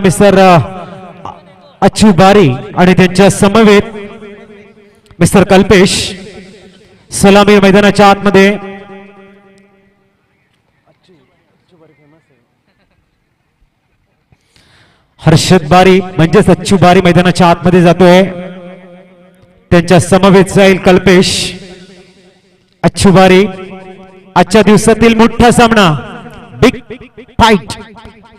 Mister अच्चू बारी आणि त्यांच्या समवेत मिस्टर कल्पेश सलामी मैदानाच्या आतमध्ये हर्षद बारी म्हणजेच अच्चू बारी मैदानाच्या आतमध्ये जातोय त्यांच्या समवेत जाईल कल्पेश अच्चू बारी आजच्या दिवसातील मोठा सामना बिग फाईट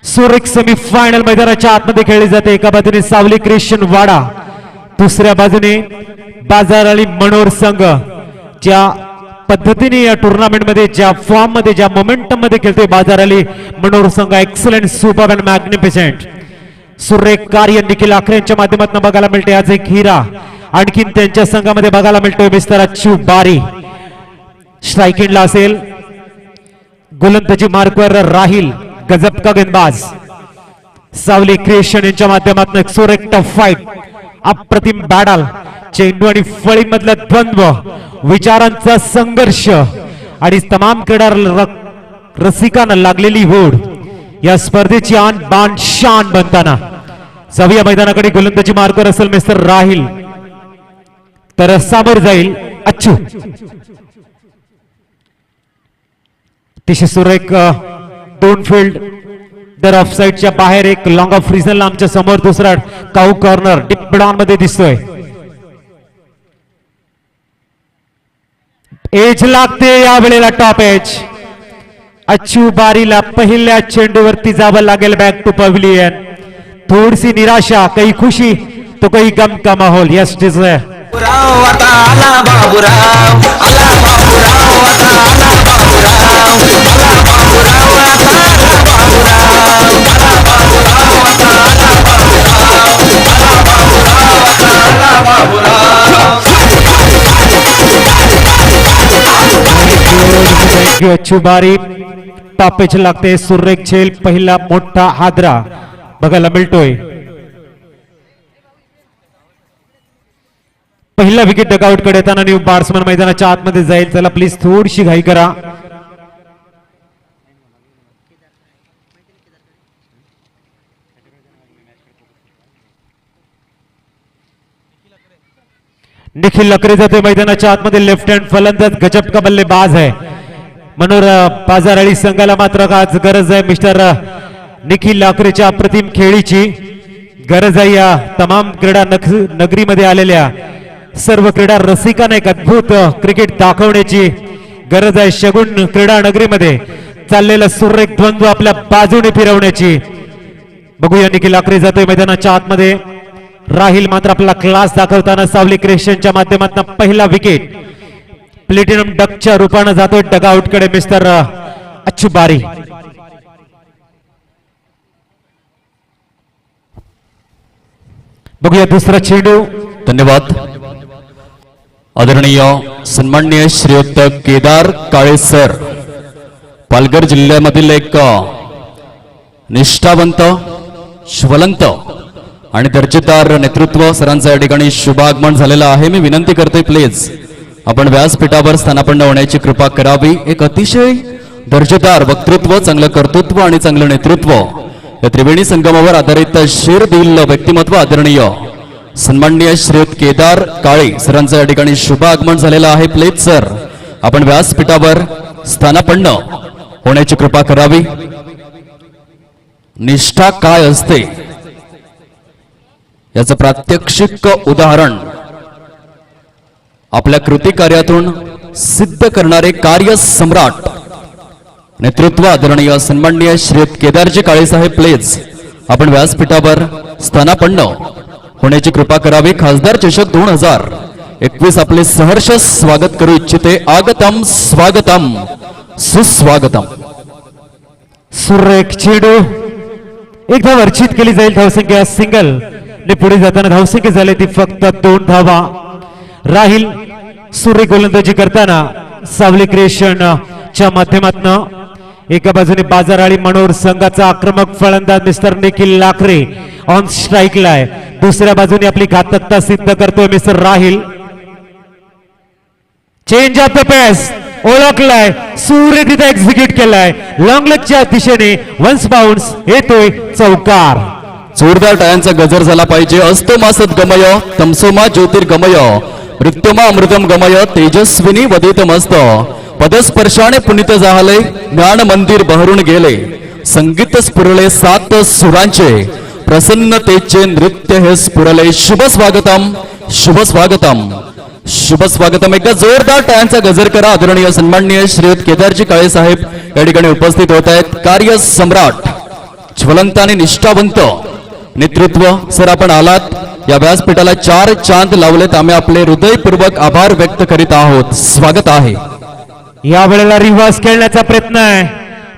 सुरेख सेमीफायनल मैदानाच्या आतमध्ये खेळली जाते एका बाजूने सावली क्रिश्चियन वाडा दुसऱ्या बाजूने बाजार अली मनोर संघ ज्या पद्धतीने या टुर्नामेंट मध्ये ज्या फॉर्म मध्ये ज्या मोमेंटम मध्ये खेळतोय बाजार अली मनोर संघ एक्सलंट सुपर अँड मॅग्निफिसेंट सुरेख कार्य निखिल आखरे यांच्या माध्यमातून बघायला मिळते आज एक हिरा आणखीन त्यांच्या संघामध्ये बघायला मिळतोय मिस्टर अच्चू बारी स्ट्रायकिंगला असेल गोलंदाजी मार्कवर राहील गजब का गेंदबाज सावली क्रिएशन यांच्या माध्यमातून एक सुरेख टफ फाईट अप्रतिम बॅटल चेंडू आणि फळी मधला द्वंद्व विचारांचा संघर्ष आणि तमाम क्रीडा रसिकांना लागलेली होड या स्पर्धेची आन बाण शान बनताना जाऊया मैदानाकडे गोलंदाजी मार्कवर असेल मिस्टर राहील तर समोर जाईल अच्चू अतिशय सुरेख दोन फील्ड दर ऑफ साइडच्या बाहेर एक लॉंग ऑफ रिजनला आमच्या समोर दुसरा काऊ कॉर्नर डीप डाऊन मध्ये दिसतोय एज लागते या वेळेला टॉप एज अच्चू बारीला पहिल्या चेंडूवरती जावं लागेल बॅक टू पवेलियन थोडीशी निराशा काही खुशी तो काही गम का माहौल यस इज अच्चू बारी टॉपेच लागते सुरेख झेल पहिला मोठा हादरा बघायला मिळतोय पहिला विकेट डगआउट कडे येताना न्यू बॅट्समन मैदानाच्या आतमध्ये जाईल चला प्लीज थोडीशी घाई करा निखिल लकरे जाते मैदानाच्या आतमध्ये लेफ्ट हँड फलंदाज गजब का बल्लेबाज आहे मनोर बाजार अली संघाला मात्र आज गरज आहे मिस्टर निखिल लाकरेच्या अप्रतिम खेळीची गरज आहे या तमाम क्रीडा नगरीमध्ये आलेल्या सर्व क्रीडा रसिकांना एक अद्भुत क्रिकेट दाखवण्याची गरज आहे शगुन क्रीडा नगरीमध्ये चाललेला सुरेख द्वंद्व आपल्या बाजूने फिरवण्याची बघूया निखिल लाकरे जातोय मैदानाच्या आतमध्ये राहील मात्र आपला क्लास दाखवताना सावली क्रिएशनच्या माध्यमातून पहिला विकेट प्लेटिनम डकच्या रूपाने जातोय डगआउट कडे मिस्टर अच्चू बारी बघूया दुसरा चेंडू धन्यवाद आदरणीय सन्माननीय श्रीयुक्त केदार काळे सर पालघर जिल्ह्यामधील एक निष्ठावंत ज्वलंत आणि दर्जेदार नेतृत्व सरांचा या ठिकाणी शुभागमन झालेला आहे मी विनंती करतोय प्लीज आपण व्यासपीठावर स्थानापन्न होण्याची कृपा करावी एक अतिशय दर्जेदार वक्तृत्व चांगलं कर्तृत्व आणि चांगलं नेतृत्व या त्रिवेणी संगमावर आधारित शीरदिल व्यक्तिमत्व आदरणीय सन्माननीय श्रीयुत केदार काळे सरांचा या ठिकाणी शुभागमन झालेला आहे प्लीज सर आपण व्यासपीठावर स्थानापन्न होण्याची कृपा करावी निष्ठा काय असते याचं प्रात्यक्षिक उदाहरण आपल्या कृती कार्यातून सिद्ध करणारे कार्य सम्राट नेतृत्व आदरणीय सन्माननीय श्रीयुत केदारजी काळे साहेब प्लीज आपण व्यासपीठावर स्थानापन्न होण्याची कृपा करावी खासदार चषक 2021 आपले सहर्ष स्वागत करू इच्छिते आगतम स्वागतम सुस्वागतम सुरेख चेंडू एकदा वर्षित केली जाईल धावसंख्या सिंगल ने पुढे जाताना धावसंख्या झाली ती फक्त 2 धावा राहील सुरेख गोलंदाजी करताना सावली क्रिएशन च्या माध्यमातून एका बाजूने बाजार आणि मनोर संघाचा आक्रमक फलंदाज मिस्टर निखिल लाकरे ऑन स्ट्राईकला आहे दुसऱ्या बाजूने आपली घातकता सिद्ध करतोय मिस्टर राहील चेंज ऑफ द पेस ओळखलाय सूर्य तिथे एक्झिक्यूट केलाय लॉंग लेगच्या दिशेने वन्स बाउन्स येतोय चौकार जोरदार टाळ्यांचा गजर झाला पाहिजे. असतो मासत गमय तमसोमा ज्योतिर्गमय मृत्युमा अमृतम गमय तेजस्विनी वदित मस्त पदस्पर्शाने पुनित जाहले ज्ञान मंदिर बहरून गेले संगीत स्फुरले सात सुरांचे प्रसन्नतेचे नृत्य हे स्फुरले. शुभ स्वागतम शुभ स्वागतम शुभ स्वागतम. एकदा जोरदार टाळ्यांचा गजर करा. आदरणीय सन्माननीय श्रीयुत केदारजी काळे साहेब या ठिकाणी उपस्थित होत आहेत. कार्य सम्राट ज्वलंत आणि निष्ठावंत नेतृत्व सर आपण आलात. या व्यासपीठाला 4 चांद लावलेत. आम्ही आपले हृदयपूर्वक आभार व्यक्त करीत आहोत. स्वागत आहे. या वेळेला रिव्हर्स खेळण्याचा प्रयत्न आहे.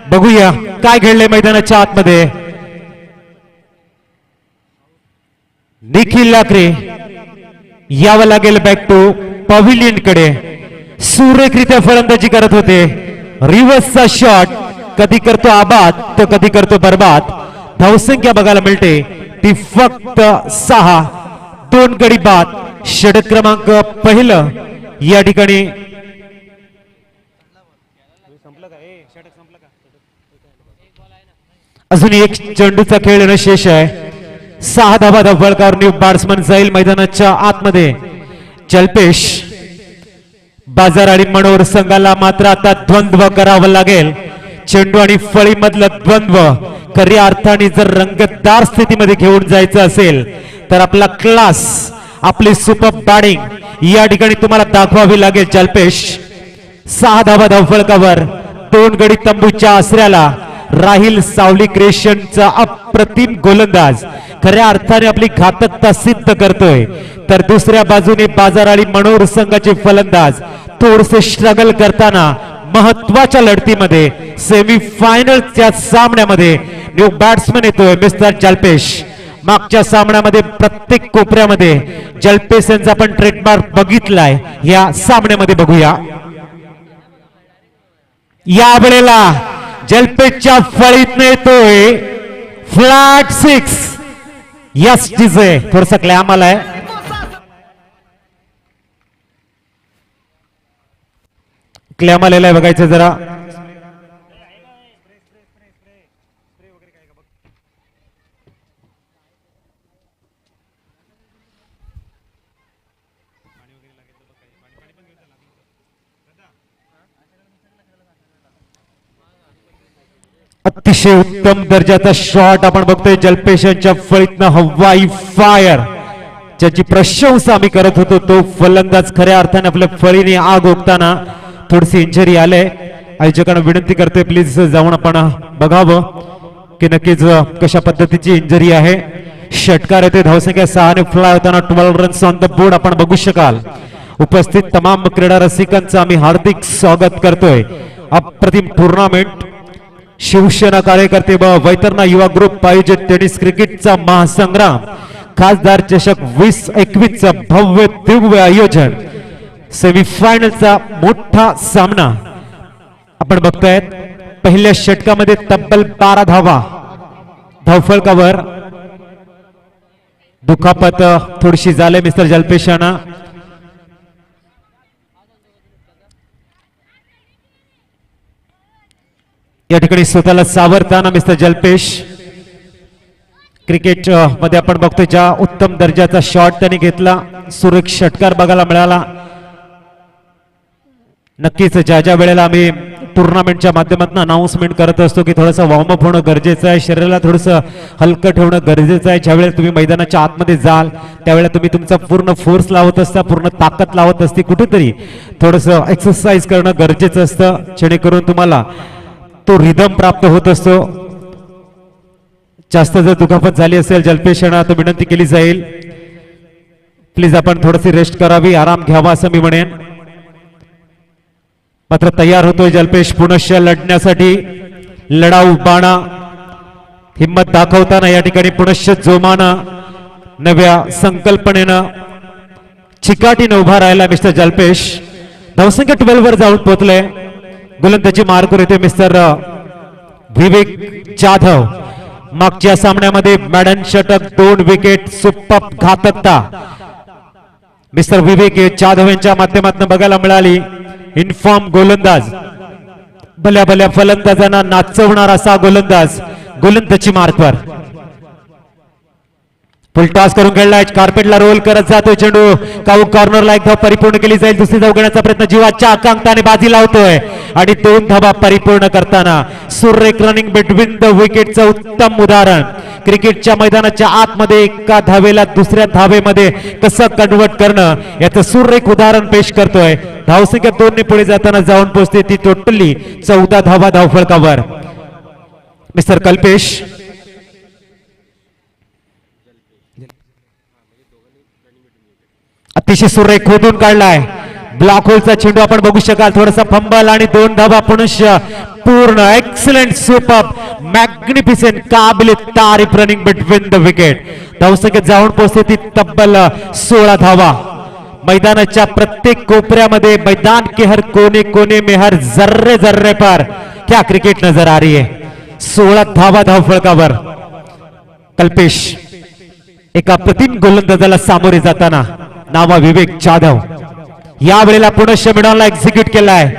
बघूया काय घडले मैदानाच्या आतमध्ये. निखिल लाकरे यावं लागेल बॅक टू पॅव्हिलियन कडे. सुरेखरित्या फलंदाजी करत होते. रिव्हर्सचा शॉट कधी करतो आबाद तर कधी करतो बर्बाद. धावसंख्या बघायला मिळते ती फक्त 6. 2 गडी बाद. षटक क्रमांक पहिलं या ठिकाणी अजून एक चेंडूचा खेळ येणं शेष आहे. 6 धावा धावफलकावर न्यू बॅट्समन जाईल मैदानाच्या आतमध्ये. जल्पेश बाजार आणि मनोहर संघाला मात्र आता द्वंद्व करावं लागेल. चेंडू आणि फळी मधलं द्वंद्व खऱ्या अर्थाने जर रंगतदार स्थितीमध्ये घेऊन जायचं असेल तर आपला क्लास आपली सुपर बॅटिंग या ठिकाणी तुम्हाला दाखवावी लागेल. जल्पेश 6 धावा धावफलकावर 2 गडी तंबूच्या आसऱ्याला राहिल सावली क्रिएशनचा अप्रतिम गोलंदाज खऱ्या अर्थाने आपली घातकता सिद्ध करतोय. तर दुसऱ्या बाजूने बाजार आणि मनोहर संघाचे फलंदाज थोडसे स्ट्रगल करताना महत्वाच्या लढतीमध्ये सेमीफायनलच्या सामन्यामध्ये न्यू बॅट्समन येतोय मिस्टर जल्पेश. मागच्या सामन्यामध्ये प्रत्येक कोपऱ्यामध्ये जल्पेश यांचा आपण ट्रेडमार्क बघितलाय. या सामन्यामध्ये बघूया. या वेळेला जल्पेशच्या फळीत येतोय फ्लॅट 6. यस डीजे थोडस क्लॅम आलाय. क्लॅम आलेला आहे बघायचं जरा. अतिशय उत्तम दर्जाचा शॉट आपण बघतोय जल्पेश यांच्या फळीतनं. हवाई फायर ज्याची प्रशंसा आम्ही करत होतो तो फलंदाज खऱ्या अर्थाने आपल्या फळीने आग ओकताना थोडीशी इंजरी आले. आयोजकांना विनंती करतोय प्लीज जाऊन आपण बघावं की नक्कीच कशा पद्धतीची इंजरी आहे. षटकार येते. धावसंख्या 6 ने फ्लाय होताना 12 रन्स ऑन द बोर्ड आपण बघू शकाल. उपस्थित तमाम क्रीडा रसिकांचं आम्ही हार्दिक स्वागत करतोय. अप्रतिम टुर्नामेंट शिवसेना कार्यकर्ते व वैतरणा युवा ग्रुप आयोजित टेनिस क्रिकेटचा महासंग्राम खासदार चषक 2021 भव्य दिव्य आयोजन. सेमीफायनलचा मोठा सामना आपण बघतायत. पहिल्या षटकामध्ये तब्बल 12 धावा धावफलकावर. दुखापत थोडीशी झाली मिस्टर जल्पेशांना. या ठिकाणी स्वतःला सावरताना मिस्टर जल्पेश क्रिकेट मध्ये आपण बघतोय ज्या उत्तम दर्जाचा शॉट त्यांनी घेतला. सुरेख षटकार बघायला मिळाला. नक्कीच ज्या ज्या वेळेला आम्ही टुर्नामेंटच्या माध्यमातून अनाउन्समेंट करत असतो की थोडंसं वॉर्मअप होणं गरजेचं आहे, शरीराला थोडंसं हलकं ठेवणं गरजेचं आहे. ज्यावेळेला तुम्ही मैदानाच्या आतमध्ये जाल त्यावेळेला तुम्ही तुमचा पूर्ण फोर्स लावत असता, पूर्ण ताकद लावत असते. कुठेतरी थोडंसं एक्सरसाइज करणं गरजेचं असतं जेणेकरून तुम्हाला तो रिदम प्राप्त होत असतो. जास्त जर दुखापत झाली असेल जल्पेशांना तर विनंती केली जाईल प्लीज आपण थोडीशी रेस्ट करावी, आराम घ्यावा असं मी म्हणेन. मात्र तयार होतोय जल्पेश पुनश्च लढण्यासाठी. लढाऊ बाणा हिम्मत दाखवताना या ठिकाणी पुनश्च जोमानं नव्या संकल्पनेनं चिकाटीनं उभा राहिला मिस्टर जल्पेश. धावसंख्या 12 वर जाऊन पोहोचले. गोलंदाजी मार्गावर येते मिस्टर विवेक जाधव. मागच्या सामन्यामध्ये मॅडन षटक 2 विकेट सुपर घातकता मिस्टर विवेक जाधव यांच्या माध्यमातून बघायला मिळाली. इन्फॉर्म गोलंदाज, भल्या भल्या फलंदाजांना नाचवणारा असा गोलंदाज गोलंदाजी मार्गावर. फुल टॉस करून खेळलाय, कार्पेटला रोल करत जातोय चेंडू. काऊ कॉर्नरला एक धाव परिपूर्ण केली जाईल. दुसरी धाव घेण्याचा प्रयत्न जीवाच्या आकांक्षाने बाजी लावतोय आणि 2 धावा परिपूर्ण करताना सुरेख रनिंग बिटवीन द विकेटचं उत्तम उदाहरण. क्रिकेटच्या मैदानाच्या आतमध्ये एका धावेला दुसऱ्या धावेमध्ये कसं कन्वर्ट करणं याचं सुरेख उदाहरण पेश करतोय. धावसंख्या 2 ने पुढे जाताना जाऊन पोहोचते ती टोटली 14 धावा धावफलकावर. मिस्टर कल्पेश अतिशय सुरेख खोदून काढलाय. ब्लॉक होलचा चेंडू आपण बघू शकाल. थोडासा फंबल आणि 2 धावा पुनश्च पूर्ण. एक्सलंट, सुपर, मॅग्निफिसेंट, काबिल तारीफ रनिंग बिटवीन द विकेट. धावसंख्या जाऊन पोहोचते ती तब्बल 16 धावा. मैदानाच्या प्रत्येक कोपऱ्यामध्ये मैदान के हर कोने कोने में हर जर्रे जर्रे पर क्या क्रिकेट नजर आ रही है. 16 धावा धावफलकावर. कल्पेश एका प्रतिम गोलंदाजाला सामोरे जाताना नावा विवेक जाधव यावेळेला पुनश्च मिडॉनला एक्झिक्यूट केलाय.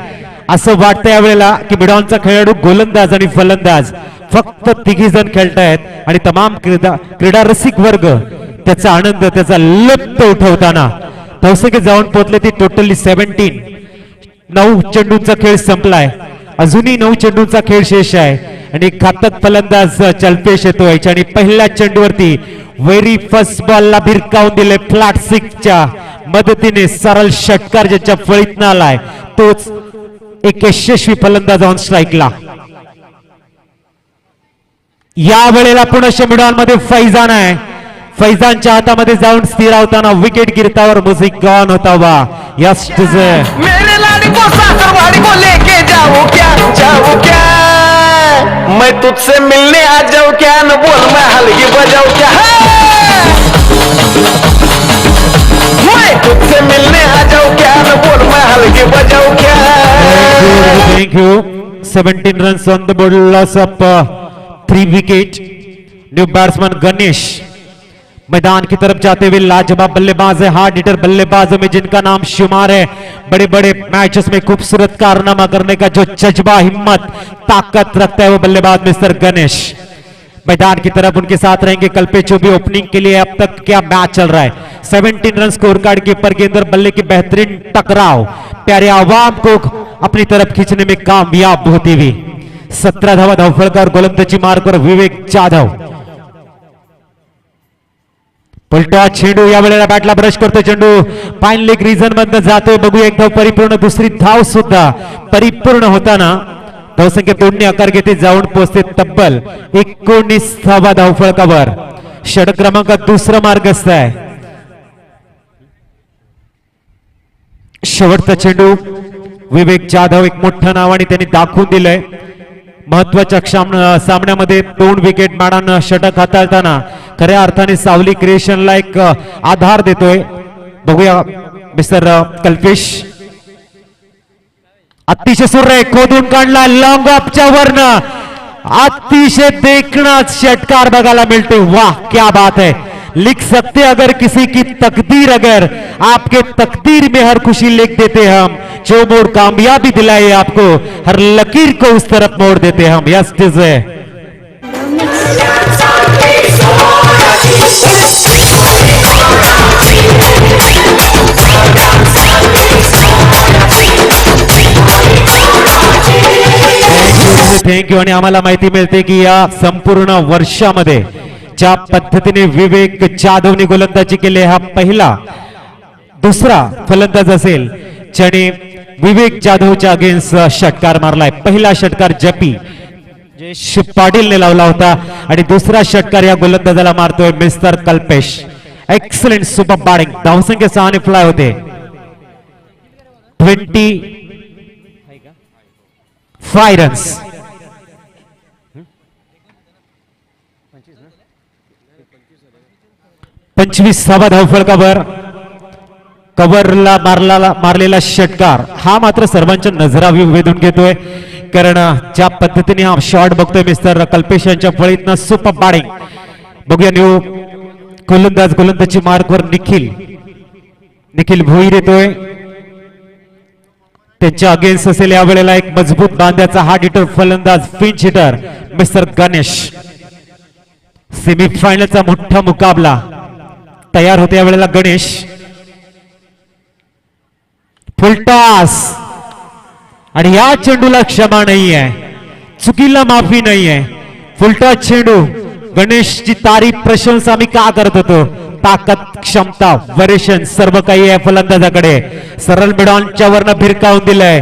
असं वाटतं यावेळेला की मिडॉनचा खेळाडू गोलंदाज आणि फलंदाज फक्त तिघी जण खेळतायत आणि तमाम क्रीडा रसिक वर्ग त्याचा आनंद, त्याचा लुत्फ उठवताना. धावसंख्या जाऊन पोहोचले ती टोटली 17. 9 चेंडूंचा खेळ संपलाय. अजूनही 9 चेंडूंचा खेळ शेष आहे आणि घातक फलंदाज चलपेश येतोय आणि पहिल्या चेंडूवरती वेरी फर्स्ट बॉलला भिरकावून दिले. फ्लॅट सिक्सच्या मदतीने सरळ षटकार ज्याच्या फळीतनं आलाय तोच एक यशस्वी फलंदाज ऑन स्ट्राईकला. या वेळेला पुनश्च मिडॉनमध्ये फैजान आहे. फैजानच्या हातामध्ये जाऊन स्थिरावताना विकेट गिरतावर म्युझिक गॉन होता. वा यस मेरे लाडी को सासरवाड़ी को लेके जाऊं क्या मैं तुझसे मिलने आ जाऊं क्या न बोल मैं हलगी बजाऊं क्या मैं तुझसे मिलने आ जाऊं क्या न बोल मैं हलगी बजाऊं क्या. Thank you. 17 runs on the board, loss of 3 wicket. New batsman Ganesh मैदान की तरफ जाते हुए लाजवाब बल्लेबाज है. हार्ड हिटर बल्लेबाजों में जिनका नाम शुमार है. बड़े बड़े मैचेस में खूबसूरत कारनामा करने का जो जज्बा, हिम्मत, ताकत रखता है वो बल्लेबाज मिस्टर गणेश. मैदान की तरफ उनके साथ रहेंगे कल्पेश, जो भी ओपनिंग के लिए अब तक क्या मैच चल रहा है. 17 रन स्कोर कार्ड कीपर के अंदर बल्ले की बेहतरीन टकराव प्यारे आवाम को अपनी तरफ खींचने में कामयाब होती हुई. 17 धावा धावफलकावर गोलंदाजी मार्कवर विवेक जाधव. पलटा चेंडू या वेळेला बॅटला ब्रश करतो. चेंडू फाईन लेग रिजन मधनं जातोय. बघूया एक धाव परिपूर्ण. दुसरी धाव सुद्धा परिपूर्ण होताना धावसंख्या 2 ने आकार घेते. जाऊन पोहोचते तब्बल 19 धावा धावफलकावर. षटक क्रमांक 2 मार्गस्थ आहे. शेवटचा चेंडू विवेक जाधव एक मोठं नाव आणि त्यांनी दाखवून दिलंय. महत्वाच्या सामन्यामध्ये 2 विकेट माडानं षटक हाताळताना खऱ्या अर्थाने सावली क्रिएशनला एक आधार देतोय. बघूया मिस्टर कल्पेश. अतिशय सुरेख खोदून काढला लॉंग ऑफच्या वरनं. अतिशय देखणा षटकार बघायला मिळते. वाह क्या बात है. लिख सकते अगर किसी की तकदीर, अगर आपके तकदीर में हर खुशी लिख देते हम. जो मोड़ कामयाबी दिलाए आपको, हर लकीर को उस तरफ मोड़ देते हम. Yes it is. थँक्यू. आणि आम्हाला माहिती मिळते की या संपूर्ण वर्षामध्ये ज्या पद्धतीने विवेक जाधवने गोलंदाजी केली, हा पहिला दुसरा फलंदाज असेल ज्याने विवेक जाधवच्या अगेन्स्ट षटकार मारलाय. पहिला षटकार जपी जयेश पाटीलने लावला होता आणि दुसरा षटकार या गोलंदाजाला मारतोय mister Kalpesh. Excellent, super batting. धावसंख्या 6 ने फ्लाय होते. 25 रन्स. 25 धावा धावफलकावर. कव्हरला मारलेला षटकार हा मात्र सर्वांच्या नजरा वेधून घेतोय. कारण ज्या पद्धतीने हा शॉट बघतोय मिस्टर कल्पेश यांच्या फळीतनं सुपर बॅटिंग. बघूया न्यू गोलंदाजी मार्कवर निखिल भोईर येतोय. त्यांच्या अगेन्स्ट असेल या वेळेला एक मजबूत बांध्याचा हार्ड हिटर फलंदाज फिंच हिटर मिस्टर गणेश. सेमीफायनलचा मोठा मुकाबला तयार होते या वेळेला गणेश. फुलटॉस आणि या चेंडूला क्षमा नाहीये, चुकीला माफी नाहीये. फुलटॉस चेंडू. गणेशची तारीफ प्रशंसा मी का करत होतो. ताकद, क्षमता, वरेशन सर्व काही आहे फलंदाजाकडे. सरळ मिडॉनच्या वरनं भिरकावून दिलंय.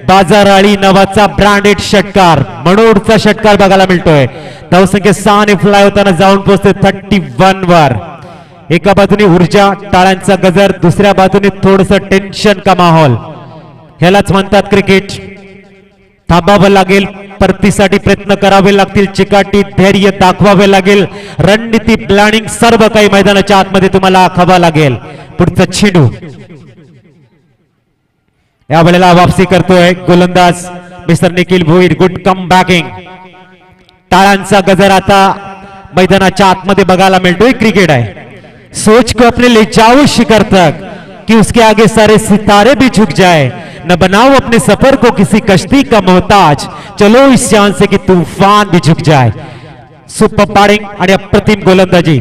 बाजाराळी नावाचा ब्रँडेड षटकार, मनोडचा षटकार बघायला मिळतोय. धावसंख्या 6 ने फ्लाय होताना जाऊन पोहोचते 31 वर. एका बाजूने ऊर्जा, टाळ्यांचा गजर, दुसऱ्या बाजूने थोडस टेन्शन का माहोल. ह्यालाच म्हणतात क्रिकेट. थांबावं लागेल, परतीसाठी प्रयत्न करावे लागतील, चिकाटी धैर्य दाखवावे लागेल, रणनीती प्लॅनिंग सर्व काही मैदानाच्या आतमध्ये तुम्हाला आखावं लागेल. पुढचा चेंडू या वेळेला वापसी करतोय गोलंदाज mister Nikhil Bhoir. Good come backing. टाळ्यांचा गजर आता मैदानाच्या आतमध्ये बघायला मिळतोय. क्रिकेट है, सोच को अपने ले जाओ शिखर तक कि उसके आगे सारे सितारे भी झुक जाए. न बनाओ अपने सफर को किसी कश्ती का मोहताज, चलो इस चांद से कि तूफान भी झुक जाए. सुपर बॅटिंग आणि अप्रतिम गोलंदाजी.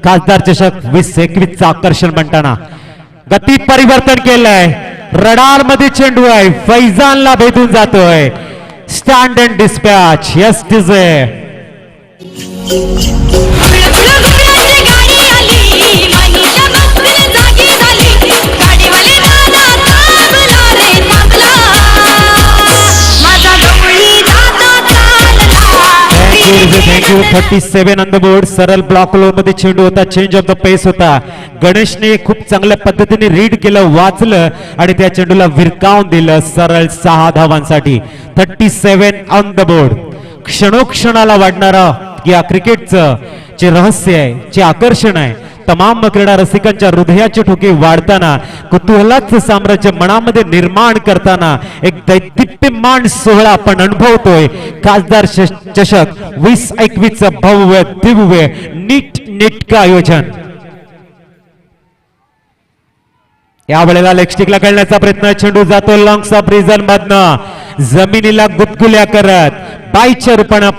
खासदार चषक 2021 आकर्षण म्हणताना गती परिवर्तन केलंय. रडार मध्ये चेंडू आहे, फैजानला भेटून जातोय. Stand and dispatch. Yes DJ. Thank you. 37 on the board. सरळ ब्लॉक मध्ये चेंडू होता, चेंज ऑफ द पेस होता. गणेशने खूप चांगल्या पद्धतीने रीड केलं, वाचलं आणि त्या चेंडूला विरकावून दिलं. सरळ 6 धावांसाठी. 37 ऑन द बोर्ड. क्षणोक्षणाला वाढणारा या क्रिकेटचं जे रहस्य आहे, जे आकर्षण आहे, तमाम क्रीडा रसिकांच्या हृदयाचे ठोके वाढताना, कुतूहलाचं साम्राज्य मनामध्ये निर्माण करताना एक दैदिप्यमान सोहळा आपण अनुभवतोय. खासदार चषक 2021 भव्य दिव्य नीट नेटकं आयोजन. या वेळेला लेगस्टिकला खेळण्याचा प्रयत्न. चेंडू जातो लॉंग ऑफ रिझन मधनं, जमिनीला गुदगुल्या करत बाईच्या रूपानं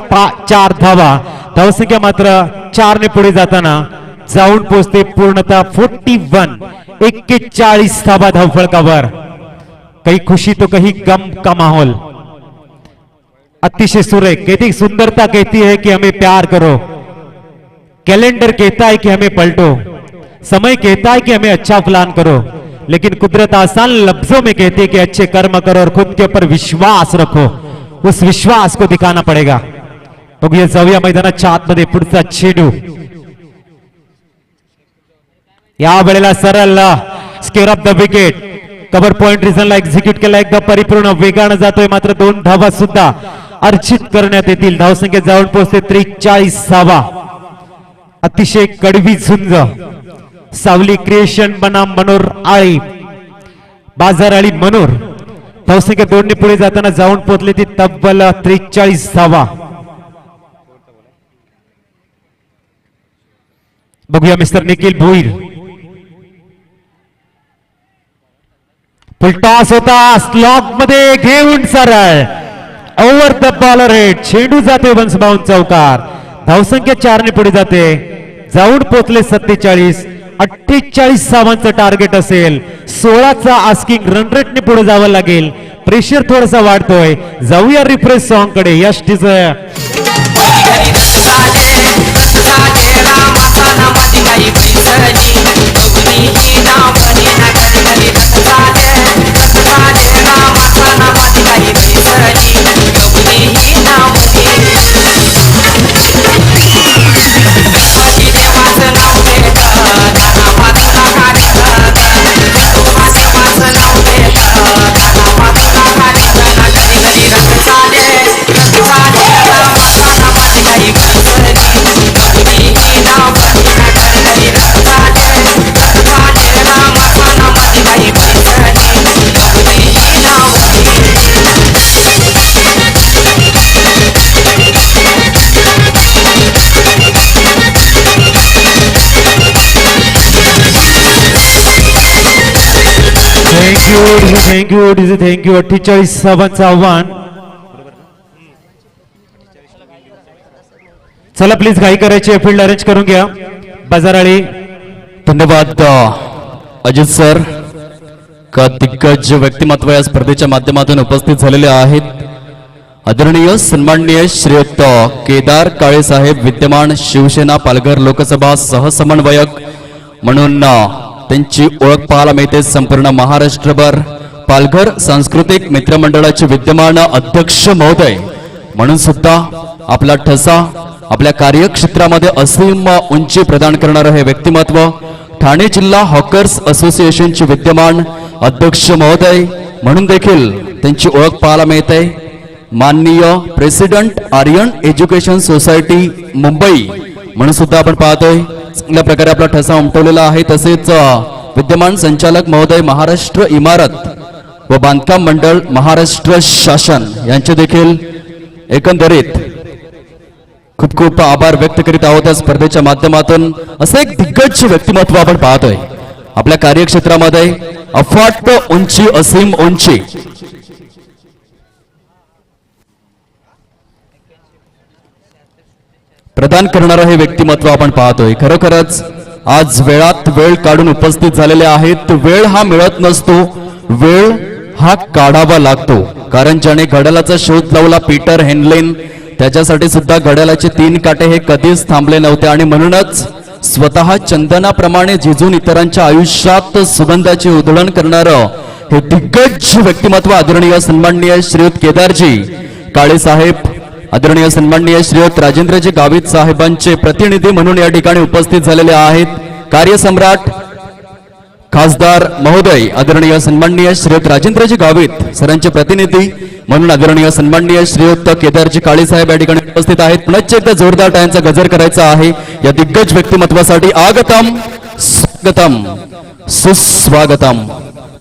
4 धावा. धावसंख्या मात्र 4 ने पुढे जाताना जाऊन पोहोचते पूर्णतः 41. 41 धावा धावफलकावर. काही खुशी तो काही गम का माहौल. अतिशय सुरेख. कहती सुंदरता कहती है कि हमें प्यार करो, कैलेंडर कहता है कि हमें पलटो, समय कहता है कि हमें अच्छा प्लान करो, लेकिन कुदरत आसान लफ्जों में कहती है कि अच्छे कर्म करो और खुद के ऊपर विश्वास रखो. उस विश्वास को दिखाना पड़ेगा. बघूया जाऊया मैदानाच्या आतमध्ये. पुढचा चेंडू या वेळेला सरळ square of the wicket. Cover point रिझनला एक्झिक्यूट केला. एकदा परिपूर्ण वेगानं जातोय, मात्र 2 धावा सुद्धा अर्जित करण्यात येतील. धावसंख्या जाऊन पोहोचते 43 धावा. अतिशय कडवी झुंज. सावली क्रिएशन बनाम मनोर आळी, बाजाराळी मनोर. धावसंख्या 2 ने पुढे जाताना जाऊन पोहोचले ती तब्बल 43 धावा. बघूया मिस्टर निखिल भोईर. फुलटॉस होता, स्लॉग मध्ये घेऊन सरळ ओव्हर द बॉलर हेड. चेंडू जाते वन्स बाउंड चौकार. धावसंख्या 4 ने पुढे जाते. जाऊन पोचले 47. 48 धावांचं टार्गेट असेल. 16चा आस्किंग रन रेटने पुढे जावं लागेल. प्रेशर थोडासा वाढतोय. जाऊया रिफ्रेश सॉन्ग कडे. यश डिझायर. थँक्यू. 48 धावांचं आव्हान. चला प्लीज घाई करायची. फील्ड अरेंज करून घ्या. बाजाराळी धन्यवाद अजित सर. का दिग्गज व्यक्तिमत्व या स्पर्धेच्या माध्यमातून उपस्थित झालेले आहेत. आदरणीय सन्माननीय श्रीयुत केदार काळे साहेब, विद्यमान शिवसेना पालघर लोकसभा सहसमन्वयक म्हणून त्यांची ओळख पाहायला मिळते संपूर्ण महाराष्ट्रभर. पालघर सांस्कृतिक मित्रमंडळाचे विद्यमान अध्यक्ष महोदय म्हणून सुद्धा आपला ठसा, आपल्या कार्यक्षेत्रामध्ये असीम उंची प्रदान करणारं हे व्यक्तिमत्व. ठाणे जिल्हा हॉकर्स असोसिएशनचे विद्यमान अध्यक्ष महोदय म्हणून देखील त्यांची ओळख पाहायला मिळते. माननीय president Aryan education society Mumbai म्हणून सुद्धा आपण पाहतोय. चांगल्या प्रकारे आपला ठसा उमटवलेला आहे. तसेच विद्यमान संचालक महोदय महाराष्ट्र इमारत व बांधकाम मंडळ महाराष्ट्र शासन यांचे देखील एकंदरीत खूप खूप आभार व्यक्त करीत आहोत. या स्पर्धेच्या माध्यमातून असं एक दिग्गज व्यक्तिमत्व आपण पाहतोय. आपल्या कार्यक्षेत्रामध्ये अफाट उंची, असीम उंची. प्रदान करणारं हे व्यक्तिमत्व आपण पाहतोय. खरोखरच आज वेळात वेळ काढून उपस्थित झालेले आहेत. वेळ हा मिळत नसतो, वेळ हा काढावा लागतो. कारण ज्याने घड्याळाचा शोध लावला पीटर हेनलेन, त्याच्यासाठी सुद्धा घड्याळाचे 3 काटे हे कधीच थांबले नव्हते. आणि म्हणूनच स्वतः चंदनाप्रमाणे झिजून इतरांच्या आयुष्यात सुगंधाची उधळण करणारं हे दिग्गज व्यक्तिमत्व आदरणीय सन्माननीय श्रीयुत केदारजी काळे साहेब, आदरणीय सन्माननीय श्रीयुत राजेंद्रजी गावित साहेबांचे प्रतिनिधी म्हणून या ठिकाणी उपस्थित झालेले आहेत. कार्यसम्राट खासदार महोदय आदरणीय सन्माननीय श्रीयुत राजेंद्रजी गावित सरांचे प्रतिनिधी म्हणून आदरणीय सन्माननीय श्रीयुत केदारजी काळे साहेब या ठिकाणी उपस्थित आहेत. पुनश्च एकदा जोरदार टाळ्यांचा गजर करायचा आहे या दिग्गज व्यक्तिमत्वासाठी. आगतम स्वागतम सुस्वागतम.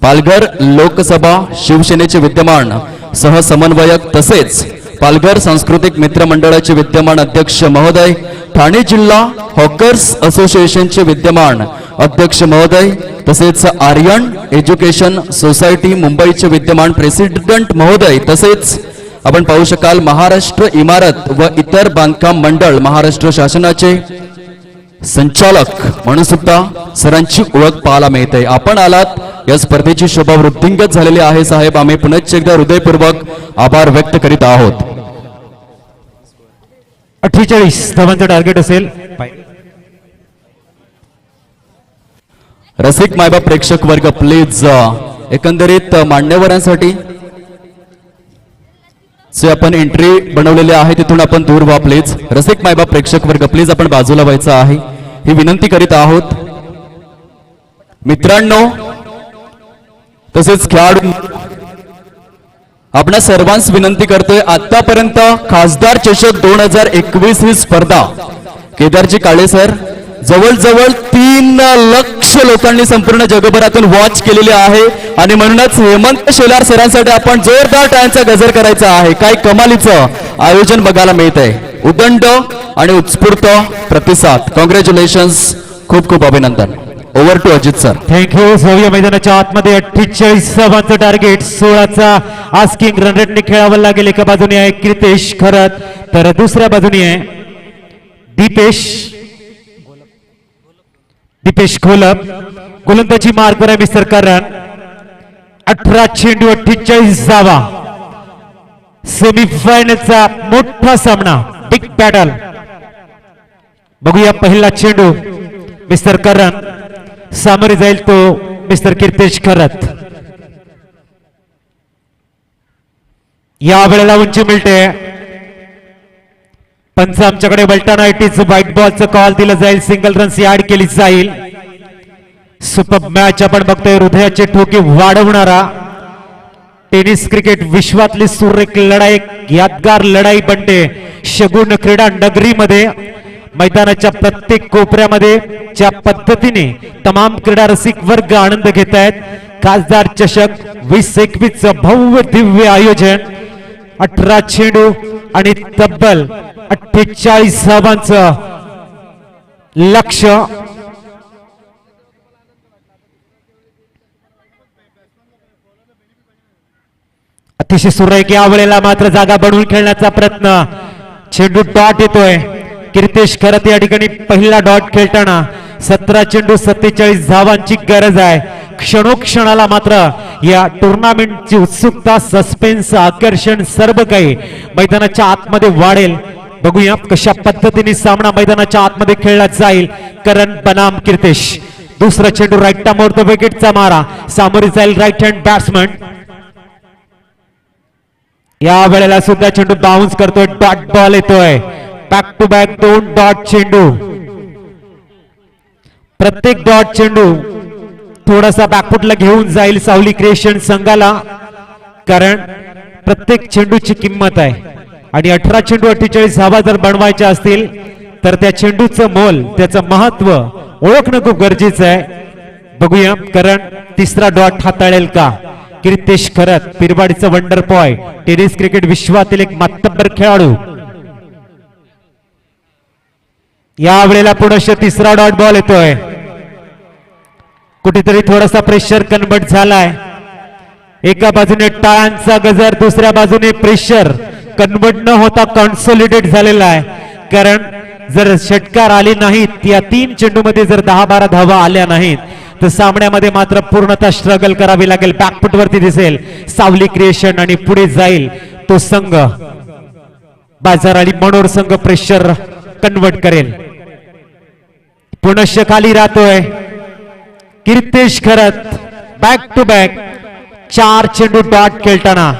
पालघर लोकसभा शिवसेनेचे विद्यमान सहसमन्वयक तसेच पालघर सांस्कृतिक मित्र मंडळाचे विद्यमान अध्यक्ष महोदय, ठाणे जिल्हा हॉकर्स असोसिएशनचे विद्यमान अध्यक्ष महोदय, तसेच आर्यन एज्युकेशन सोसायटी मुंबईचे विद्यमान प्रेसिडेंट महोदय, तसेच आपण पाहू शकाल महाराष्ट्र इमारत व इतर बांधकाम मंडळ महाराष्ट्र शासनाचे संचालक म्हणून सुद्धा सरांची ओळख पाहायला मिळते. आपण आलात या स्पर्धेची शोभा वृद्धिंगत झालेली आहे साहेब. आम्ही पुनश्च एकदा हृदयपूर्वक आभार व्यक्त करीत आहोत. 48 धावांचं टार्गेट असेल. रसिक मायबाप प्रेक्षक वर्ग प्लीज एकंदरीत मान्यवरांसाठी जे आपण एंट्री बनवलेले आहे तिथून आपण दूर व्हा प्लीज. रसिक मायबाप प्रेक्षक वर्ग प्लीज आपण बाजूला व्हायचं आहे ही विनंती करीत आहोत. मित्रांनो तसेच खेळाडू आपणा सर्वांस विनंती करतोय, आतापर्यंत खासदार चषक 2021 ही स्पर्धा केदारजी काळे सर जवळजवळ 3 लक्ष लोकांनी संपूर्ण जगभरातून वॉच केलेली आहे. आणि म्हणूनच हेमंत शेलार सरांसाठी आपण जोरदार टाळ्यांचा गजर करायचा आहे. काय कमालीचं आयोजन बघायला मिळत आहे. उदंड आणि उत्स्फूर्त प्रतिसाद. कॉंग्रॅच्युलेशन्स, खूप खूप अभिनंदन. Over to Ajit sir. Thank you. सहाव्या मैदानाच्या आतमध्ये 48 धावांचं टार्गेट, 16चा आस्किंग रन रेटने खेळावं लागेल. एका बाजूने आहे कीर्तेश खरत तर दुसऱ्या बाजूने आहे दीपेश घोलप. गोलंदाजी मार्कवर आहे मिस्टर करण. 18 चेंडू 48 धावा. सेमीफायनलचा मोठा सामना, बिग बॅटल. बघूया पहिला चेंडू मिस्टर करण, सामोरे जाईल तो मिस्टर कीर्तेश खरत. या वेळेला उंची मिळते. पंच आमच्याकडे वलटाना आयटीच व्हाईट बॉलचं कॉल दिलं जाईल. सिंगल रन्स ऍड केली जाईल. सुपर मॅच आपण बघतोय. हृदयाचे ठोके वाढवणारा टेनिस क्रिकेट विश्वातली सुरेख लढाई, यादगार लढाई बनते शगुन क्रीडा नगरीमध्ये. मैदानाच्या प्रत्येक कोपऱ्यामध्ये ज्या पद्धतीने तमाम क्रीडा रसिक वर्ग आनंद घेत आहेत. खासदार चषक 2021 भव्य दिव्य आयोजन. 18 चेंडू आणि तब्बल 48 धावांचं लक्ष. अतिशय सुरेख. या वेळेला मात्र जागा बनवून खेळण्याचा प्रयत्न. चेंडू डॉट येतोय. कीर्तेश खरत या ठिकाणी पहिला डॉट खेळताना 17 चेंडू 47 धावांची गरज आहे. क्षणोक्षणाला मात्र या टुर्नामेंटची उत्सुकता, सस्पेन्स, आकर्षण सर्व काही मैदानाच्या आतमध्ये वाढेल. बघूया कशा पद्धतीने सामना मैदानाच्या आतमध्ये खेळला जाईल. करण बनाम कीर्तेश. दुसरा चेंडू राईट मोर विकेटचा मारा. सामोरी जाईल राईट हँड बॅट्समन. या वेळेला सुद्धा चेंडू बाउन्स करतोय. डॉट बॉल येतोय. बॅक टू बॅक 2 डॉट चेंडू. प्रत्येक डॉट चेंडू थोडासा बॅकफुटला घेऊन जाईल सावली क्रिएशन संघाला, कारण प्रत्येक चेंडूची किंमत आहे आणि 18 चेंडू 48 धावा जर बनवायच्या असतील तर त्या चेंडूचं मोल, त्याचं महत्व ओळखणं खूप गरजेचं आहे. बघूया करण तिसरा डॉट हाताळेल का. Kirtesh खरत, पिरवाडीचं wonder boy, tennis cricket विश्वातील एक मातब्बर खेळाडू. या वेळेला पुनश्च तिसरा डॉट बॉल येतोय. कुठेतरी थोडासा प्रेशर कन्वर्ट झालाय. एका बाजूने टाळ्यांचा गजर, दुसऱ्या बाजूने प्रेशर कन्वर्ट न होता कॉन्सोलिडेट झालेला आहे. कारण जर षटकार आले नाहीत, या 3 चेंडूमध्ये जर 10-12 धावा आल्या नाहीत तर सामन्यामध्ये मात्र पूर्णतः स्ट्रगल करावी लागेल. बॅकफुट वरती दिसेल सावली क्रिएशन आणि पुढे जाईल तो संघ. बाजार आणि मनोर संघ प्रेशर कन्वर्ट करेल. पुनश्च खाली राहतोय कीर्तेश खरत. बॅक टू बॅक 4 चेंडू डॉट खेळताना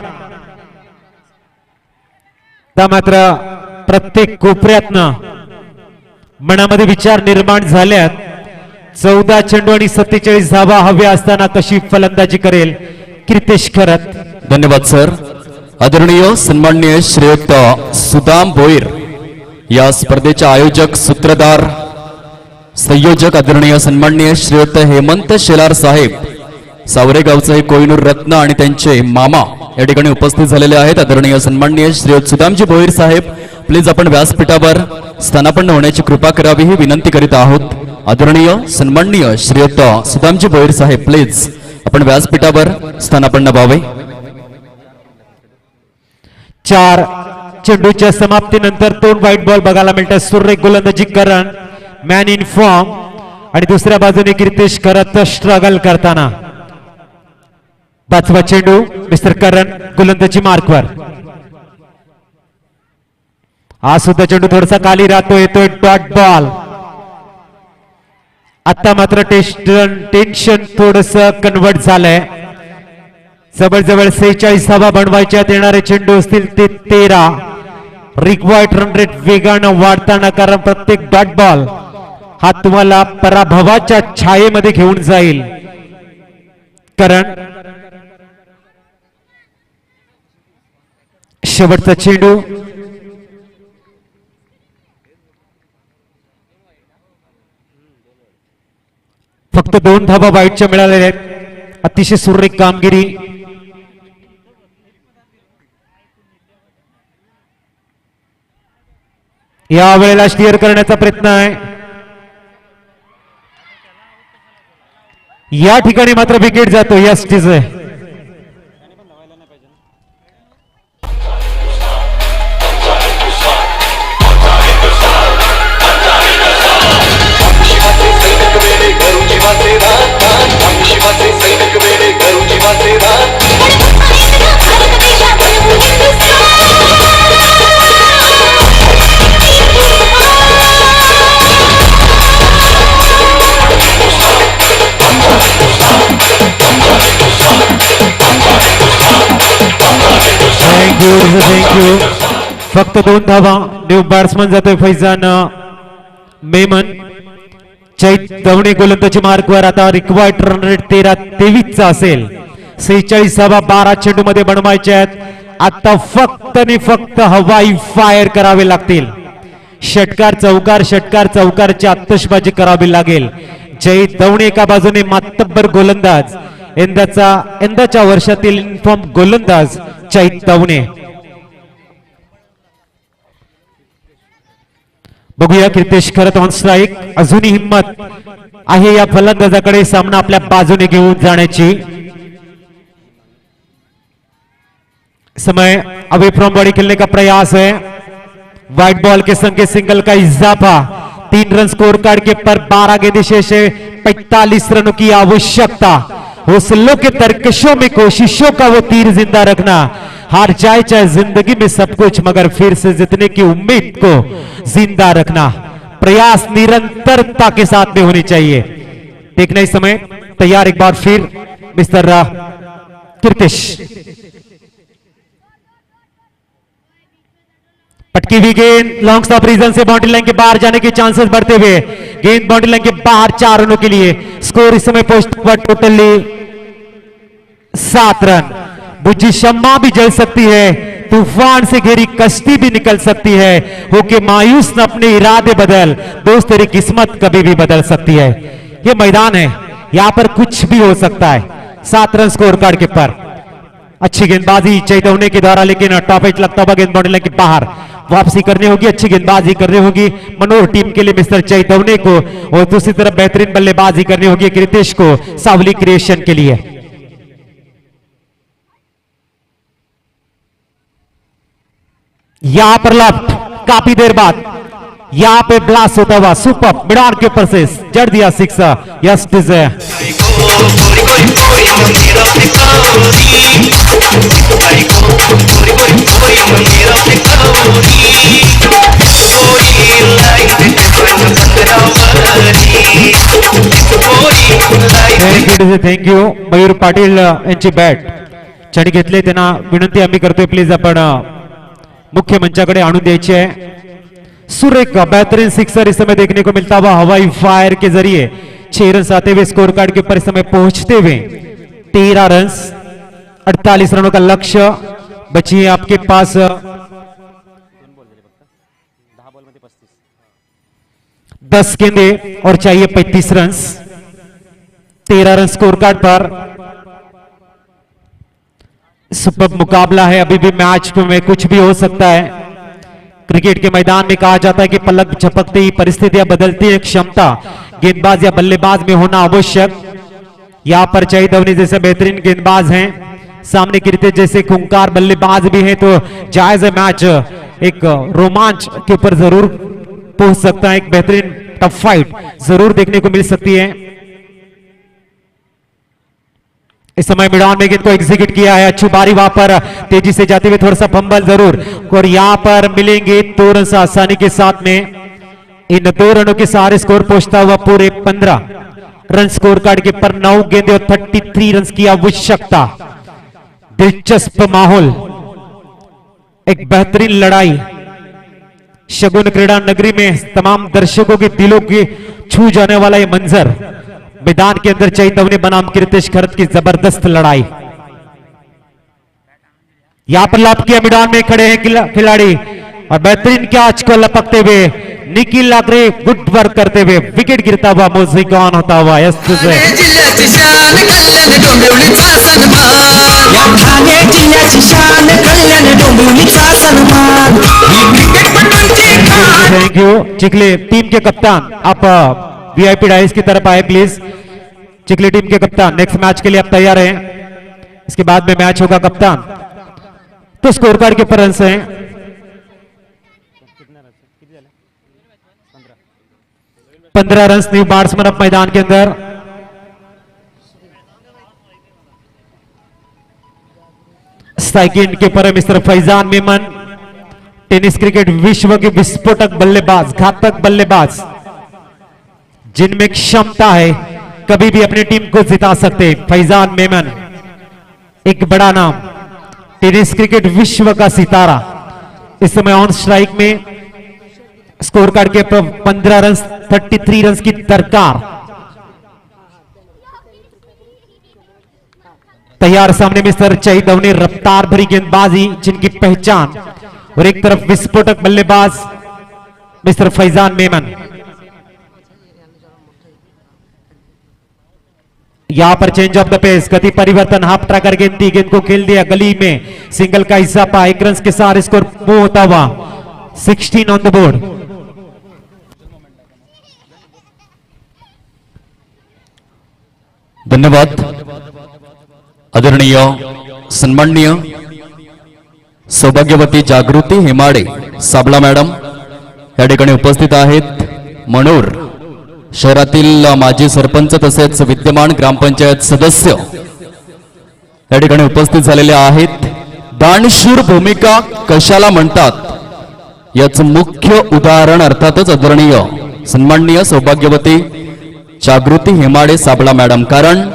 त्या मात्र प्रत्येक कोपऱ्यातनं मनामध्ये विचार निर्माण झाल्यात. 14 चेंडू आणि 47 धावा हव्या असताना कशी फलंदाजी करेल कीर्तेश खरत. धन्यवाद सर. आदरणीय सन्माननीय श्रीयुक्त सुदाम भोईर, या स्पर्धेचे आयोजक, सूत्रधार, संयोजक आदरणीय सन्माननीय श्रीयुक्त हेमंत शेलार साहेब, सावरेगावचे हे कोहिनूर रत्न आणि त्यांचे मामा या ठिकाणी उपस्थित झालेले आहेत. आदरणीय सन्माननीय श्रीयुत सुदामजी भोईर साहेब, प्लीज आपण व्यासपीठावर स्थानापन्न होण्याची कृपा करावी ही विनंती करीत आहोत. आदरणीय सन्माननीय श्रीयुत सुदामजी भोईर साहेब, प्लीज आपण व्यासपीठावर स्थानापन्न व्हावे. 4 चेंडूच्या समाप्तीनंतर 2 व्हाईट बॉल बघायला मिळतात. सुरेख गोलंदाजी करण, मॅन इन फॉर्म, आणि दुसऱ्या बाजूने कीर्तेश खरत स्ट्रगल करताना. 5वा चेंडू मिस्टर करण गोलंदाजी मार्कवर. हा सुद्धा चेंडू थोडासा खाली राहतो, येतोय डॉट बॉल. आता मात्र टेन्शन थोडस कन्वर्ट झालंय. जवळजवळ 46 धावा बनवायच्यात. येणारे चेंडू असतील ते 13. रिक्वायर्ड रन रेट वेगानं वाढताना, कारण प्रत्येक डॉट बॉल हा तुम्हाला पराभवाच्या छायेमध्ये घेऊन जाईल. कारण शेवटचा चेंडू फक्त 2 धावा वाईटच्या मिळालेल्या आहेत. अतिशय सुरेख कामगिरी. या वेळेला स्टिअर करण्याचा प्रयत्न आहे. या ठिकाणी मात्र विकेट जातो. या स्टीज थँक्यू. फक्त 2 धावा. न्यू बॅट्समन जातोय फैजान मेमन. चैत दवणे गोलंदाजी मार्कवर. आता रिक्वायर्ड रन रेट 13-23 चा असेल. 46 धावा 12 चेंडू मध्ये बनवायच्या आहेत. आता फक्त आणि फक्त हवाई फायर करावे लागतील. षटकार चौकारची आतषबाजी करावी लागेल. जय दवणे एका बाजूने मातब्बर गोलंदाज, यंदाच्या वर्षातील इन्फॉर्म गोलंदाज चैत दवणे. बघूया कीर्तेश खरत ऑन स्ट्राईक. अजूनही हिम्मत आहे या फलंदाजाकडे सामना आपल्या बाजूने घेऊन जाण्याची. समय अवे फ्रॉम बॉडी खेलने का प्रयास है. व्हाइट बॉल के संग सिंगल का इजाफा. 3 रन स्कोर कार्ड के पर 12 गेंदें शेष है, 45 रनों की आवश्यकता। हौसलों के तरकशों में कोशिशों का वो तीर जिंदा रखना, हार जाए चाहे जिंदगी में सब कुछ मगर फिर से जीतने की उम्मीद को जिंदा रखना। प्रयास निरंतरता के साथ में होनी चाहिए। देखना इस समय तैयार एक बार फिर मिस्टर कीर्तिश। पटकी हुई गेंद लॉन्ग स्टॉप रीजन से बाउंड्री लाइन के बाहर जाने के चांसेस बढ़ते हुए गेंद बाउंड्री लाइन के बाहर 4 रनों के लिए। स्कोर इस समय पोस्ट पर टोटली 7 रन। बुझी शम्मा भी जल सकती है, तूफान से घेरी कश्ती भी निकल सकती है, होके मायूस न अपने इरादे बदल, दोस्त तेरी किस्मत कभी भी बदल सकती है। ये मैदान है, यहां पर कुछ भी हो सकता है। 7 रन स्कोर कार्ड के पर। अच्छी गेंदबाजी चैतवने के द्वारा, लेकिन टॉप एज लगता हुआ गेंद बाउंड्री लाइन के बाहर वापसी करनी होगी। अच्छी गेंदबाजी करनी होगी मनोहर टीम के लिए मिस्टर चैतवने को, और दूसरी तरफ बेहतरीन बल्लेबाजी करनी होगी कीर्तिश को सावली क्रिएशन के लिए। यहां पर लेफ्ट काफी देर बाद यहां पे ब्लास्ट होता हुआ सुपर मिडान के ऊपर से जड़ दिया 6। Yes desire thank you Mayur Patil यांची बॅट चढ घेतले, त्यांना विनंती आम्ही करतोय प्लीज आपण मुख्य मंचाकडे आणून द्यायची है। सुरेख बेहतरीन सिक्सर इस समय देखने को मिलता हुआ हवाई फायर के जरिए 6 रन आते हुए स्कोर कार्ड के ऊपर इस समय पहुंचते हुए 13 रन 48 रनों का लक्ष्य। बची है आपके पास 10 गेंदे और चाहिए 35 रन। 13 रन स्कोर कार्ड पर। सुपर मुकाबला है, अभी भी मैच में कुछ भी हो सकता है। क्रिकेट के मैदान में कहा जाता है कि पलक झपकते ही परिस्थितियां बदलती है, क्षमता गेंदबाज या बल्लेबाज में होना आवश्यक। यहां पर चैतवनी जैसे बेहतरीन गेंदबाज हैं, सामने कीर्तिश जैसे खूंखार बल्लेबाज भी हैं, तो जायज है मैच एक रोमांच के ऊपर जरूर पहुंच सकता है। एक बेहतरीन टफ फाइट जरूर देखने को मिल सकती है। इस समय मिडान में गेंद को एग्जीक्यूट किया है, अच्छी बारी वहां पर तेजी से जाते हुए थोड़ा सा फंबल जरूर, और यहां पर मिलेंगे 2 रन आसानी के साथ में। इन 2 रनों के सहारे स्कोर पहुंचता हुआ पूरे 15 रन स्कोर कार्ड के पर 9 गेंदे और 33 रन की आवश्यकता। दिलचस्प माहौल, एक बेहतरीन लड़ाई। शगुन क्रीड़ा नगरी में तमाम दर्शकों के दिलों के छू जाने वाला यह मंजर। मैदान के अंदर चैतवनी बनाम कीर्तिश खरत की जबरदस्त लड़ाई। यहां पर लाभ किया, मैदान में खड़े हैं खिलाड़ी और बेहतरीन कैच को लपकते हुए निखिल लागरे गुड वर्क करते हुए विकेट गिरता हुआ म्यूजिक ऑन होता हुआ। यस जिल्ह्याची शान कल्याण डोंबिवलीचा सन्मान, ठाणे जिल्ह्याची शान कल्याण डोंबिवलीचा सन्मान, क्रिकेटपटूंची खान। थैंक यू चिखली टीम के कप्तान, आप वीआईपी डाइस की तरफ आए प्लीज। चिखली टीम के कप्तान नेक्स्ट मैच के लिए आप तैयार हैं? इसके बाद में मैच होगा कप्तान। तो स्कोर कार्ड के ऊपर रन हैं 15 रन न्यू बैट्समैन अब मैदान के अंदर। स्ट्राइकिंग के ऊपर mister Faizan Memon, tennis cricket विश्व के विस्फोटक बल्लेबाज, घातक बल्लेबाज, जिनमें क्षमता है कभी भी अपनी टीम को जिता सकते। फैजान मेमन एक बड़ा नाम, टेनिस क्रिकेट विश्व का सितारा, इस समय ऑन स्ट्राइक में। स्कोर कार्ड के 15 रन 33 रन की दरकार। तैयार सामने मिस्टर चैतवनी, रफ्तार भरी गेंदबाजी जिनकी पहचान, और एक तरफ विस्फोटक बल्लेबाज मिस्टर फैजान मेमन। यहां पर चेंज ऑफ द पेस, गति परिवर्तन, हाफ ट्रैकर गेंद को खेल दिया गली में, सिंगल का हिस्सा पा, 1 रन के साथ स्कोर मूव होता हुआ 16 ऑन द बोर्ड। धन्यवाद आदरणीय सन्माननीय सौभाग्यवती जागृती हेमाडे साबला मॅडम या ठिकाणी उपस्थित आहेत। मनोर शहरातील माजी सरपंच तसेच विद्यमान ग्रामपंचायत सदस्य या ठिकाणी उपस्थित झालेले आहेत. दानशूर भूमिका कशाला म्हणतात याचं मुख्य उदाहरण अर्थातच आदरणीय सन्माननीय सौभाग्यवती जागृती हेमाडे साबळा मॅडम. कारण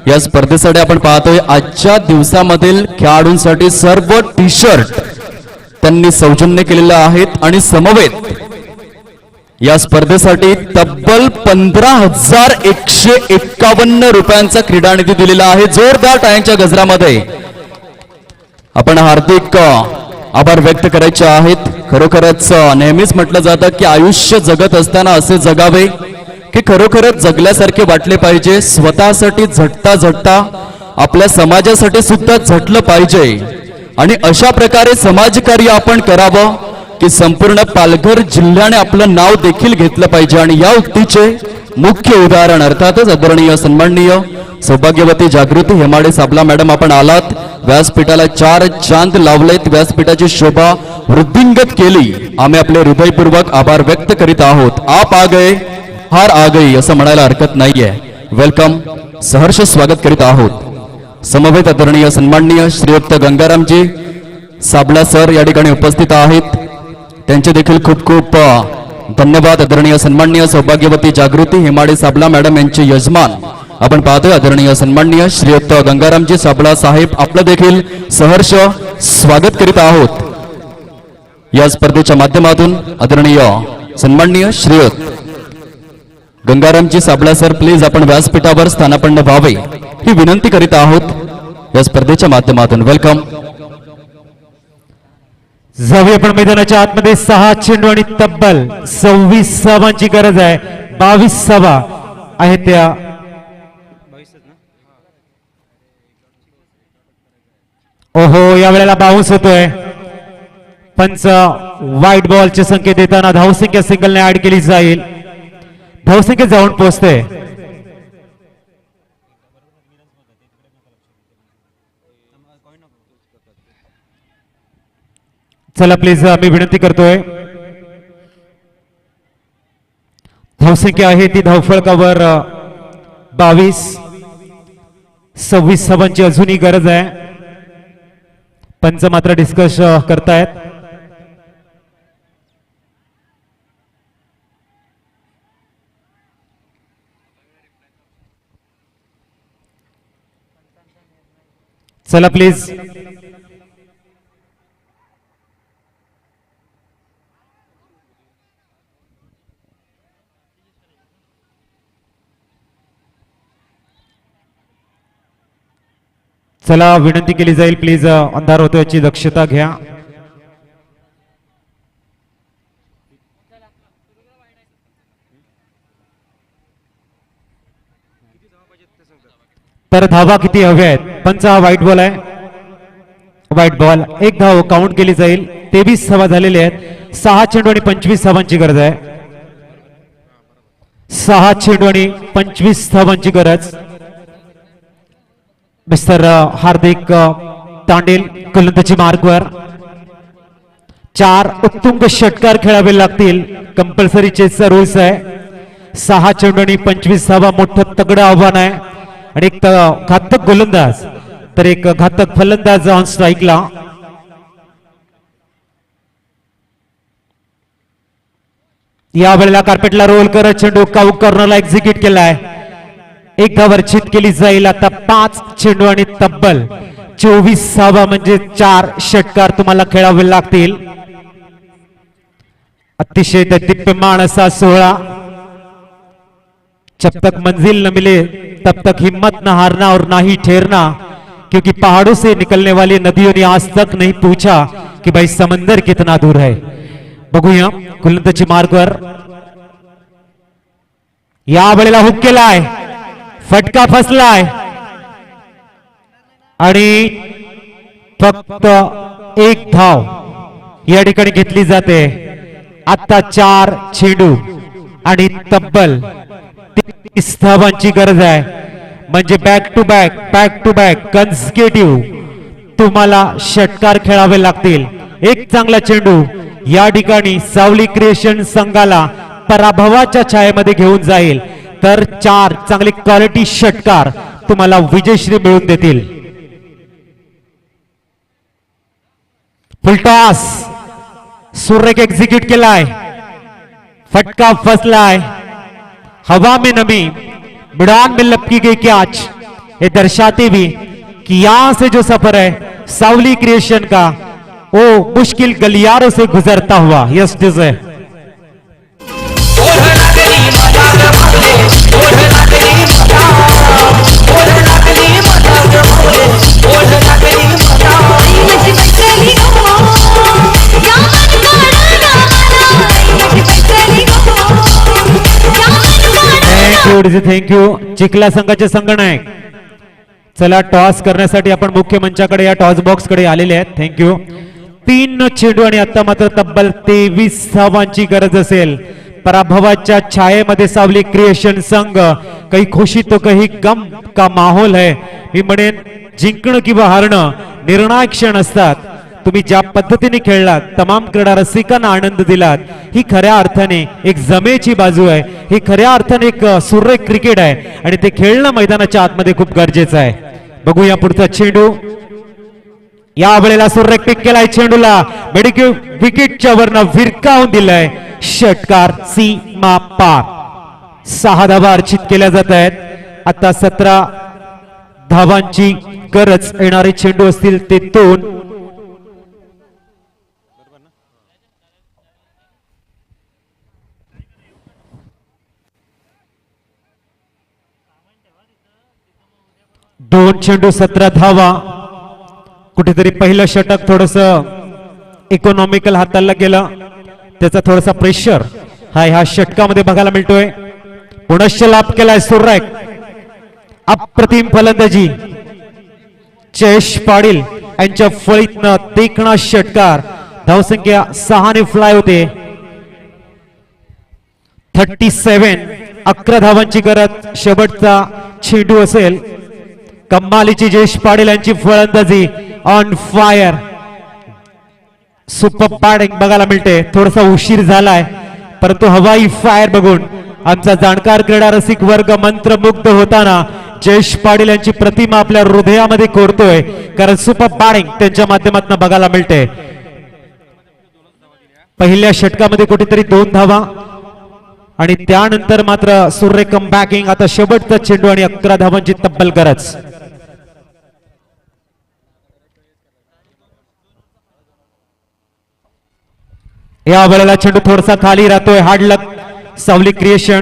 या स्पर्धेसाठी आपण पाहतोय आजच्या दिवसामधील खेळाडूंसाठी सर्व टी शर्ट त्यांनी सौजन्य केलेले आहेत आणि समवेत या स्पर्धेसाठी तब्बल 15,151 रुपयांचा क्रीडा निधी दिलेला आहे. जोरदार टाळ्यांच्या गजरामध्ये आपण हार्दिक आभार व्यक्त करायचे आहेत. खरोखरच नेहमीच म्हटलं जातं की आयुष्य जगत असताना असे जगावे की खरोखरच जगल्यासारखे वाटले पाहिजे. स्वतःसाठी झटता झटता आपल्या समाजासाठी सुद्धा झटलं पाहिजे आणि अशा प्रकारे समाजकार्य आपण करावं की संपूर्ण पालघर जिल्ह्याने आपलं नाव देखील घेतलं पाहिजे. आणि या उक्तीचे मुख्य उदाहरण अर्थातच आदरणीय सन्माननीय सौभाग्यवती जागृती हेमाडे साबला मॅडम. आपण आलात, व्यासपीठाला 4 चांद लावलेत, व्यासपीठाची शोभा वृद्धिंगत केली. आम्ही आपले हृदयपूर्वक आभार व्यक्त करीत आहोत. आप आ गए हार आ गई असं म्हणायला हरकत नाहीये. वेलकम, सहर्ष स्वागत करीत आहोत. समवेत आदरणीय सन्माननीय श्रीयुक्त गंगारामजी साबला सर या ठिकाणी उपस्थित आहेत. त्यांचे देखील खूप खूप धन्यवाद. आदरणीय सन्माननीय सौभाग्यवती जागृती हेमाडे साबला मॅडम यांचे यजमान आपण पाहतोय आदरणीय सन्माननीय श्रीयुक्त गंगारामजी साबळा साहेब. आपलं देखील सहर्ष स्वागत करीत आहोत. या स्पर्धेच्या माध्यमातून आदरणीय सन्माननीय श्रीयुत गंगारामजी साबळा सर प्लीज आपण व्यासपीठावर स्थानापन्न व्हावे ही विनंती करीत आहोत या स्पर्धेच्या माध्यमातून. वेलकम. जाऊया पण मैदानाच्या आतमध्ये 6 चेंडू आणि तब्बल 26 धावांची गरज आहे. 22 धावा आहेत त्या. ओहो, या वेळेला बाउन्स होतोय. पंच व्हाईट बॉलचे संकेत देताना धावसंख्या सिंगलने ऍड केली जाईल. धावसंख्या जाऊन पोहोचते. चला प्लीज मी विनंती करतोय. धावसंख्या आहे ती धावफलकावर 22. 26 धावांची अजूनही गरज आहे. पंच मात्र डिस्कस करतायत. चला प्लीज. चला विनंती केली जाईल प्लीज अंधार होतो याची दक्षता घ्या. तर धावा किती हव्या आहेत? पंच हा व्हाईट बॉल आहे. व्हाईट बॉल 1 धाव काउंट केली जाईल. 23 धावा झालेल्या आहेत. 6 चेंडू आणि 25 धावांची गरज आहे. 6 चेंडू आणि 25 धावांची गरज. मिस्टर हार्दिक तांडेल गोलंदाजी मार्कवर. 4 उत्तुंग षटकार खेळावे लागतील. कंपल्सरी चेसचा रूल्स आहे. 6 चेंडू आणि 25 धावा मोठं तगडं आव्हान आहे. आणि एक घातक गोलंदाज तर एक घातक फलंदाज ऑन स्ट्राईकला. या वेळेला कार्पेटला रोल करत चेंडू काऊ कॉर्नरला एक्झिक्यूट केलाय. 1 धाव वर्षित केली जाईल. आता 5 चेंडू आणि तब्बल 24 धावा म्हणजे 4 षटकार तुम्हाला खेळावे लागतील. अतिशय दैदिप्यमान असा 16. जब तक मंजिल न मिले तब तक हिम्मत न हारना और ना ही ठहरना, क्योंकि पहाड़ों से निकलने वाली नदियों ने आज तक नहीं पूछा कि भाई समंदर कितना दूर है. बघूया गोलंदाजी मार्गवर. या वेळेला हुक केलाय. फटका फसलाय आणि फक्त 1 धाव या ठिकाणी घेतली जाते. आता 4 चेंडू आणि तब्बल 30 धावांची गरज आहे. म्हणजे बॅक टू बॅक कन्सिक्युटिव्ह तुम्हाला षटकार खेळावे लागतील. एक चांगला चेंडू या ठिकाणी सावली क्रिएशन संघाला पराभवाच्या छायेमध्ये घेऊन जाईल तर 4 चांगले क्वालिटी षटकार तुम्हाला विजयश्री मिळवून देतील. फुलटॉस सुरेख एक्झिक्यूट केलाय, फटका फसलाय, हवा में नमी, मैदान में लपकी गई कैच. ये दर्शाती भी कि यहां से जो सफर है सावली क्रिएशन का वो मुश्किल गलियारों से गुजरता हुआ. यस दिस है थँक्यू. चिखला संघाचे संगणक चला टॉस करण्यासाठी आपण मुख्य मंचाकडे या टॉस बॉक्स कडे आलेले आहेत. थँक्यू. 3 चेंडू आणि आता मात्र तब्बल 23 धावांची गरज असेल. पराभवाच्या छायेमध्ये सावली क्रिएशन संघ काही खुशी तो काही गम का माहोल है. मी म्हणेन जिंकणं किंवा हारणं निर्णायक क्षण असतात. तुम्ही ज्या पद्धतीने खेळलात, तमाम क्रीडा रसिकांना आनंद दिलात, ही खऱ्या अर्थाने एक जमेची बाजू आहे. ही खऱ्या अर्थाने एक सुरेख क्रिकेट आहे आणि ते खेळणं मैदानाच्या आतमध्ये खूप गरजेचं आहे. बघूया पुढचा चेंडू. या वेळेला सुरेख पिक केलाय चेंडूला, मेडिक्यू विकेटच्या वरनं विरकावून दिलाय. षटकार सीमा पार. 6 धावा अर्चित केल्या जात आहेत. आता 17 धावांची गरज. येणारे चेंडू असतील ते 2. दोन चेंडू 17 धावा. कुठेतरी पहिलं षटक थोडस इकॉनॉमिकल हाताला गेलं, त्याचा थोडासा प्रेशर ह्या षटकामध्ये बघायला मिळतोय. पुनश्च लाभ केलाय सुरेख. अप्रतिम फलंदाजी जयेश पाटील यांच्या फळीतनं देखणा षटकार. धावसंख्या 6 ने फ्लाय होते. 37. 11 धावांची गरज. शेवटचा चेंडू असेल. कमालीची जयेश पाटील यांची फलंदाजी ऑन फायर. सुपर बॅटिंग बघायला मिळते. थोडासा उशीर झालाय परंतु हवाई फायर बघून आमचा जाणकार क्रीडा रसिक वर्ग मंत्रमुग्ध होताना जयेश पाटील यांची प्रतिमा आपल्या हृदयामध्ये कोरतोय, कारण सुपर बॅटिंग त्यांच्या माध्यमातून बघायला मिळते. पहिल्या षटकामध्ये कुठेतरी 2 धावा आणि त्यानंतर मात्र सूर्य कमबॅकिंग. आता शेवटचा चेंडू आणि 11 धावांची तब्बल गरज. या वेळेला चेंडू थोडासा खाली राहतोय. हार्ड लक सावली creation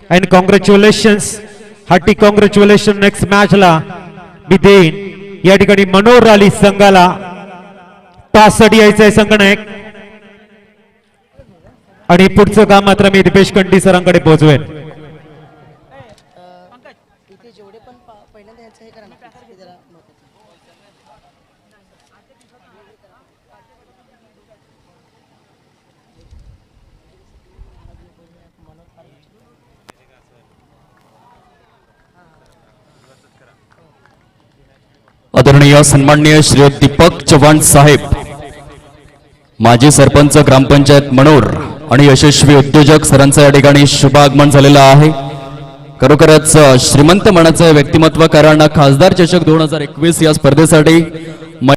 and congratulations, hearty congratulation. Next मॅचला मी देईन. या ठिकाणी मनोहर अली संघाला टॉससाठी यायचंय संगणक आणि पुढचं काम मात्र मी दिपेश कंटी सरांकडे पोहोचवेन. इथे जेवढे पण पहिल्यांदा यांचं हे करा ना जरा आदरणीय सन्माननीय श्री दीपक चव्हाण साहेब, माजी सरपंच ग्रामपंचायत मनोर आणि यशस्वी उद्योजक सरांचं या ठिकाणी शुभागमन झालेलं आहे. खरोखरच श्रीमंत मनाचं व्यक्तिमत्व, कारण खासदार चषक 2021 या स्पर्धेसाठी